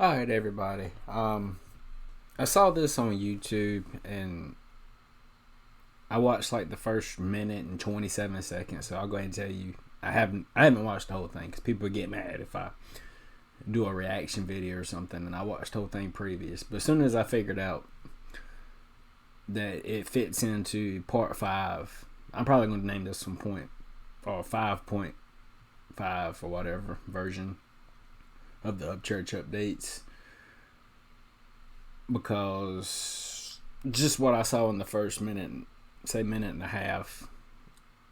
Alright, everybody. I saw this on YouTube and I watched like the first minute and 27 seconds. So I'll go ahead and tell you, I haven't watched the whole thing because people get mad if I do a reaction video or something and I watched the whole thing previous. But as soon as I figured out that it fits into part 5, I'm probably going to name this some point or 5.5 or whatever version of the Upchurch updates, because just what I saw in the first minute and a half,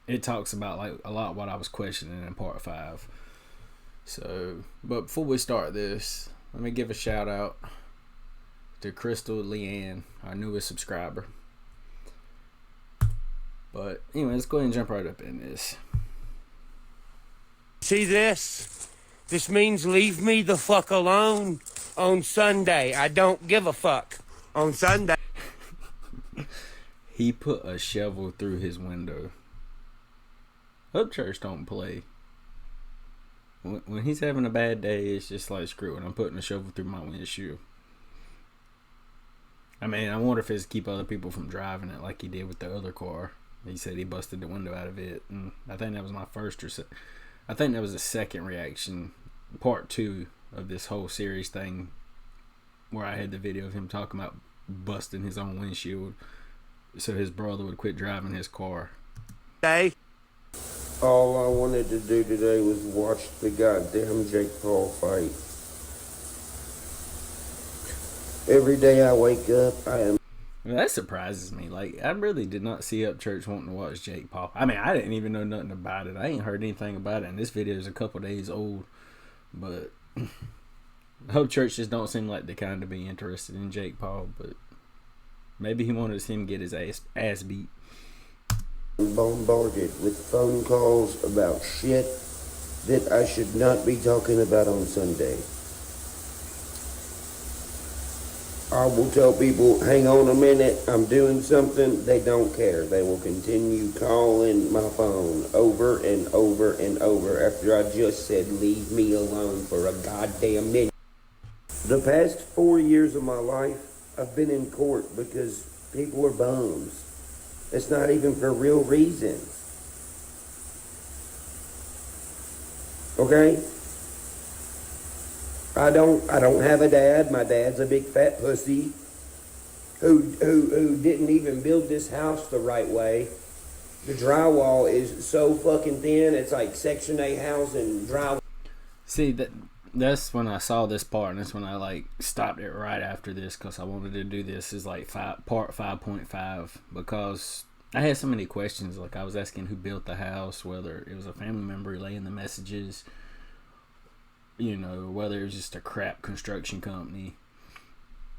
it talks about like a lot of what I was questioning in part 5. So, but before we start this, let me give a shout out to Crystal Leanne, our newest subscriber. But anyway, let's go ahead and jump right up in this. See this? This means leave me the fuck alone on Sunday. I don't give a fuck on Sunday. He put a shovel through his window. Upchurch don't play. When he's having a bad day, it's just like, screw it, I'm putting a shovel through my windshield. I mean, I wonder if it's to keep other people from driving it like he did with the other car. He said he busted the window out of it. And I think that was my first I think that was the second reaction, part 2 of this whole series thing, where I had the video of him talking about busting his own windshield so his brother would quit driving his car. Hey. All I wanted to do today was watch the goddamn Jake Paul fight. Every day I wake up, I am... Well, that surprises me. Like, I really did not see Upchurch wanting to watch Jake Paul. I mean, I didn't even know nothing about it. I ain't heard anything about it, and this video is a couple days old. But Upchurch just don't seem like the kind to be interested in Jake Paul. But maybe he wanted to see him get his ass beat. Bombarded with phone calls about shit that I should not be talking about on Sunday. I will tell people, hang on a minute, I'm doing something. They don't care. They will continue calling my phone over and over and over after I just said, leave me alone for a goddamn minute. The past 4 years of my life, I've been in court because people are bums. It's not even for real reasons. Okay? I don't have a dad. My dad's a big fat pussy who didn't even build this house the right way. The drywall is so fucking thin, it's like Section 8 housing drywall. See, that's when I saw this part, and that's when I like stopped it right after this, because I wanted to do this as like part 5.5, because I had so many questions. Like, I was asking who built the house, whether it was a family member relaying the messages, you know, whether it was just a crap construction company.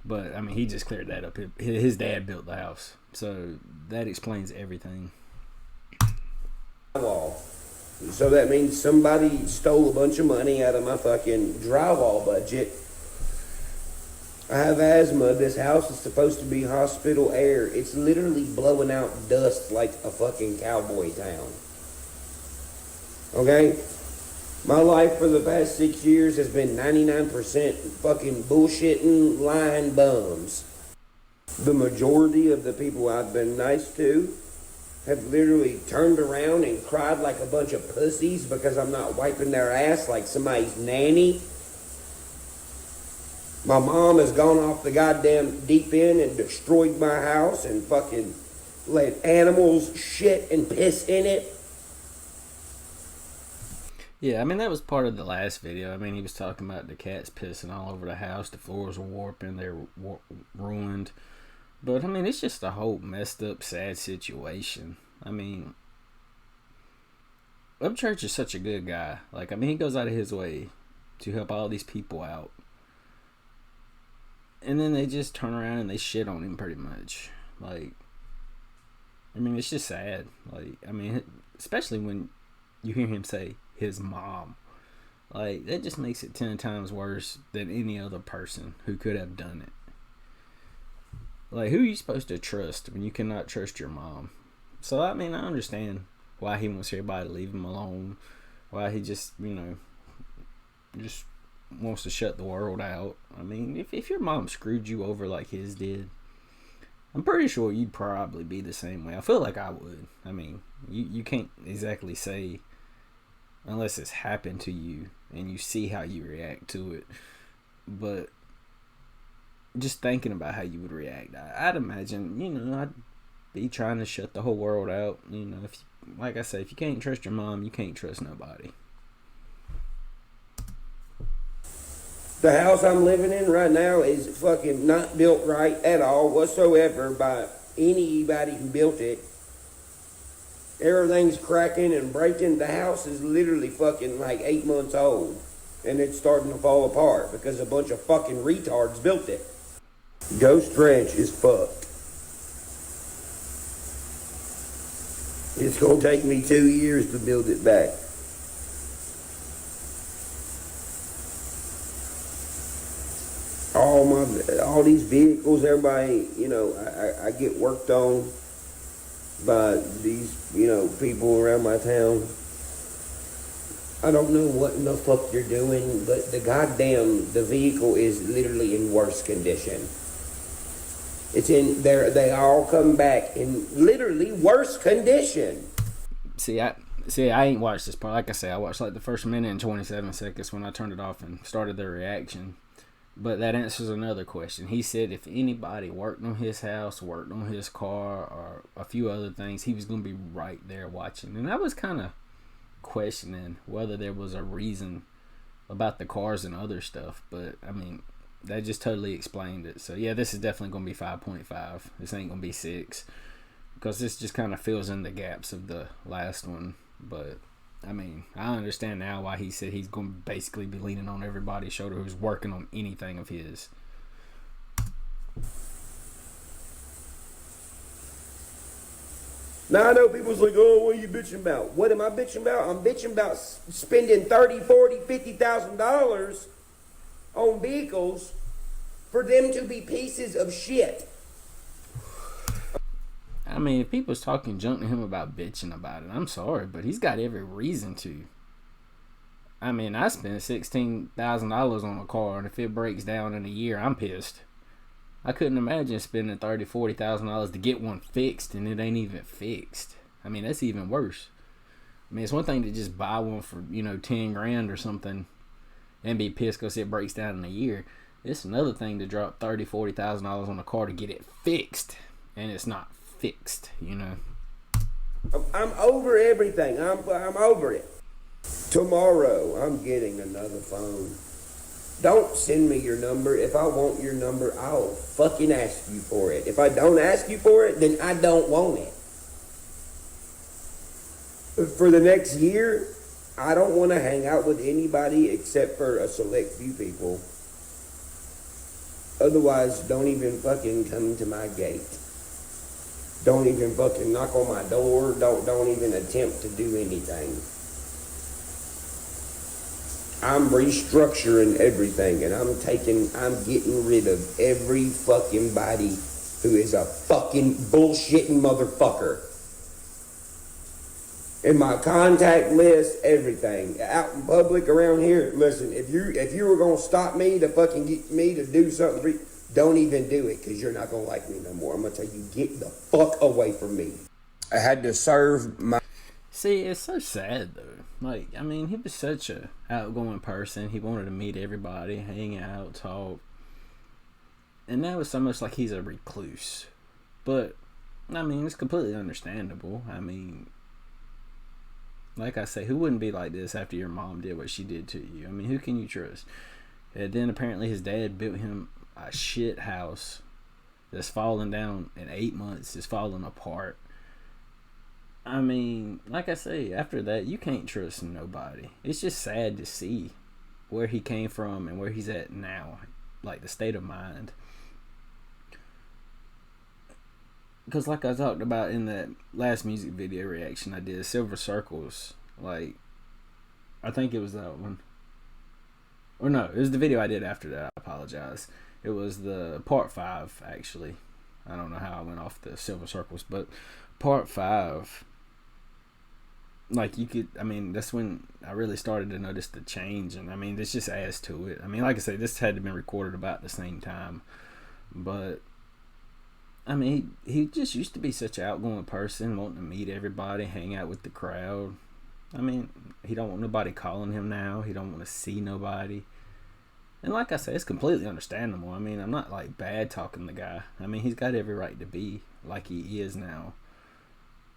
But I mean, he just cleared that up. His dad built the house, so that explains everything. So that means somebody stole a bunch of money out of my fucking drywall budget. I have asthma. This house is supposed to be hospital air. It's literally blowing out dust like a fucking cowboy town. Okay? My life for the past 6 years has been 99% fucking bullshitting, lying bums. The majority of the people I've been nice to have literally turned around and cried like a bunch of pussies because I'm not wiping their ass like somebody's nanny. My mom has gone off the goddamn deep end and destroyed my house and fucking let animals shit and piss in it. Yeah, I mean, that was part of the last video. I mean, he was talking about the cats pissing all over the house, the floors were warping, they were ruined. But, I mean, it's just a whole messed up, sad situation. I mean, Upchurch is such a good guy. Like, I mean, he goes out of his way to help all these people out. And then they just turn around and they shit on him pretty much. Like, I mean, it's just sad. Like, I mean, especially when you hear him say his mom. Like, that just makes it 10 times worse than any other person who could have done it. Like, who are you supposed to trust when you cannot trust your mom? So, I mean, I understand why he wants everybody to leave him alone. Why he just, you know, just wants to shut the world out. I mean, if your mom screwed you over like his did, I'm pretty sure you'd probably be the same way. I feel like I would. I mean, you can't exactly say, unless it's happened to you and you see how you react to it. But just thinking about how you would react, I'd imagine, I'd be trying to shut the whole world out. If, like I said, if you can't trust your mom, you can't trust nobody. The house I'm living in right now is fucking not built right at all whatsoever by anybody who built it. Everything's cracking and breaking. The house is literally fucking like 8 months old. And it's starting to fall apart because a bunch of fucking retards built it. Ghost Ranch is fucked. It's gonna take me 2 years to build it back. All these vehicles, everybody, I get worked on by these, people around my town. I don't know what in the fuck you're doing, but the vehicle is literally in worse condition. It's in there. They all come back in literally worse condition. See, I ain't watched this part. Like I say, I watched like the first minute and 27 seconds when I turned it off and started the reaction. But that answers another question. He said if anybody worked on his house, worked on his car, or a few other things, he was going to be right there watching. And I was kind of questioning whether there was a reason about the cars and other stuff. But, I mean, that just totally explained it. So, yeah, this is definitely going to be 5.5. This ain't going to be 6. Because this just kind of fills in the gaps of the last one. But, I mean, I understand now why he said he's going to basically be leaning on everybody's shoulder who's working on anything of his. Now I know people's like, oh, what are you bitching about? What am I bitching about? I'm bitching about spending $30,000, $40,000, $50,000 on vehicles for them to be pieces of shit. I mean, if people's talking junk to him about bitching about it, I'm sorry, but he's got every reason to. I mean, I spent $16,000 on a car, and if it breaks down in a year, I'm pissed. I couldn't imagine spending $30,000, $40,000 to get one fixed, and it ain't even fixed. I mean, that's even worse. I mean, it's one thing to just buy one for, $10,000 or something, and be pissed because it breaks down in a year. It's another thing to drop $30,000, $40,000 on a car to get it fixed, and it's not fixed. I'm over everything. I'm over it. Tomorrow, I'm getting another phone. Don't send me your number. If I want your number, I'll fucking ask you for it. If I don't ask you for it, then I don't want it. For the next year, I don't want to hang out with anybody except for a select few people. Otherwise, don't even fucking come to my gate. Don't even fucking knock on my door. Don't even attempt to do anything. I'm restructuring everything, and I'm getting rid of every fucking body who is a fucking bullshitting motherfucker. In my contact list, everything. Out in public around here, listen, if you were gonna stop me to fucking get me to do something, don't even do it, because you're not gonna like me no more. I'm gonna tell you, get the fuck away from me. I had to serve my... See, it's so sad, though. Like, I mean, he was such a outgoing person. He wanted to meet everybody, hang out, talk. And now it's almost like he's a recluse. But, I mean, it's completely understandable. I mean, like I say, who wouldn't be like this after your mom did what she did to you? I mean, who can you trust? And then apparently his dad built him a shit house that's falling down in 8 months. It's falling apart. I mean, like I say, after that, you can't trust nobody. It's just sad to see where he came from and where he's at now. Like, the state of mind. Because like I talked about in that last music video reaction I did, Silver Circles. Like, I think it was that one. Or no, it was the video I did after that. I apologize. It was the part 5, actually. I don't know how I went off the Silver Circles, but part 5... like, you could, I mean, that's when I really started to notice the change. And I mean, this just adds to it. I mean, like I said, this had to have been recorded about the same time. But I mean, he just used to be such an outgoing person, wanting to meet everybody, hang out with the crowd. I mean, he don't want nobody calling him now. He don't want to see nobody. And like I said, it's completely understandable. I mean, I'm not like bad talking the guy. I mean, he's got every right to be like he is now.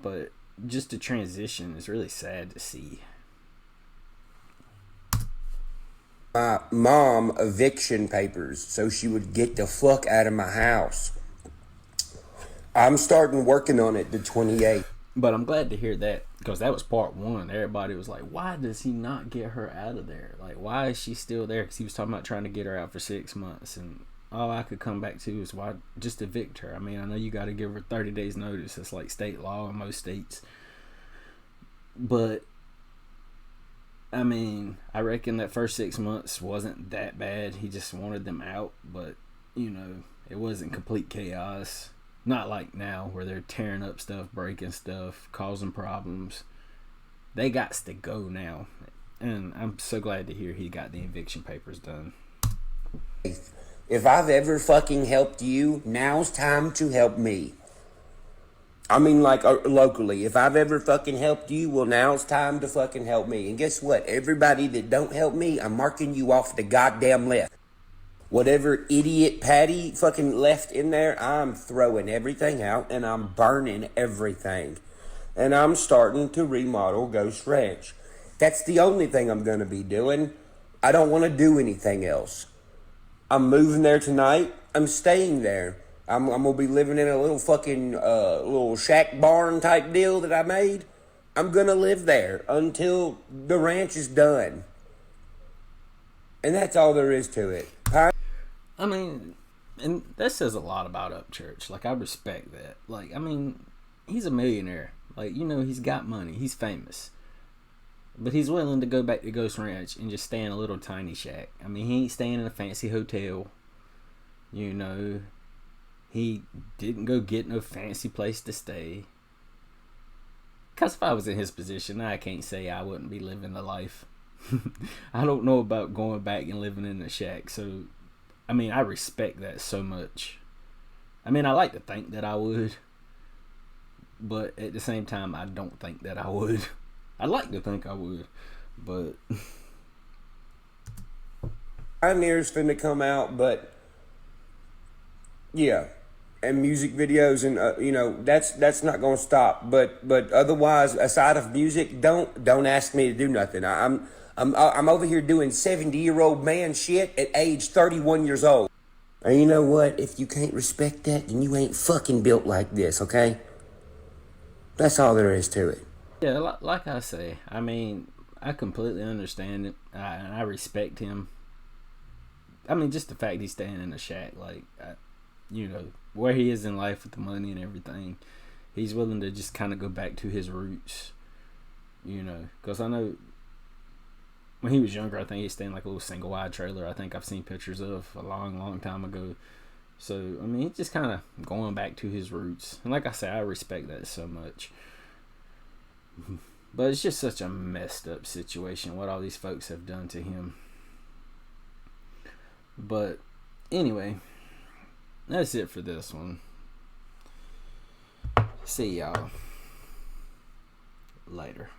But just the transition is really sad to see. My mom eviction papers so she would get the fuck out of my house. I'm starting working on it the 28th. But I'm glad to hear that, because that was part one. Everybody was like, why does he not get her out of there? Like, why is she still there? Because he was talking about trying to get her out for 6 months. And all I could come back to is, why just evict her? I mean, I know you got to give her 30 days notice. It's like state law in most states. But I mean, I reckon that first 6 months wasn't that bad. He just wanted them out. But, you know, it wasn't complete chaos. Not like now where they're tearing up stuff, breaking stuff, causing problems. They got to go now. And I'm so glad to hear he got the eviction papers done. If I've ever fucking helped you, now's time to help me. I mean, like, locally. If I've ever fucking helped you, well, now's time to fucking help me. And guess what? Everybody that don't help me, I'm marking you off the goddamn list. Whatever idiot Patty fucking left in there, I'm throwing everything out and I'm burning everything. And I'm starting to remodel Ghost Ranch. That's the only thing I'm going to be doing. I don't want to do anything else. I'm moving there tonight. I'm staying there. I'm going to be living in a little fucking little shack barn type deal that I made. I'm going to live there until the ranch is done. And that's all there is to it. I mean, and that says a lot about Upchurch. Like, I respect that. Like, I mean, he's a millionaire. Like, you know, he's got money. He's famous. But he's willing to go back to Ghost Ranch and just stay in a little tiny shack. I mean, he ain't staying in a fancy hotel. You know, he didn't go get no fancy place to stay. Because if I was in his position, I can't say I wouldn't be living the life. I don't know about going back and living in a shack, so I mean, I respect that so much. I mean, I like to think that I would, but at the same time, I don't think that I would. I'd like to think I would, but Pioneer's finna come out, but yeah, and music videos and you know, that's not gonna stop. But otherwise, aside of music, don't ask me to do nothing. I'm over here doing 70-year-old man shit at age 31 years old. And you know what? If you can't respect that, then you ain't fucking built like this, okay? That's all there is to it. yeah, like I say, I mean, I completely understand it, and I respect him. I mean, just the fact he's staying in a shack, like, you know, where he is in life with the money and everything, he's willing to just kind of go back to his roots, you know, because I know when he was younger, I think he stayed in like a little single wide trailer. I think I've seen pictures of a long time ago. So, I mean, he's just kind of going back to his roots. And like I said, I respect that so much. But it's just such a messed up situation, what all these folks have done to him. But anyway, that's it for this one. See y'all later.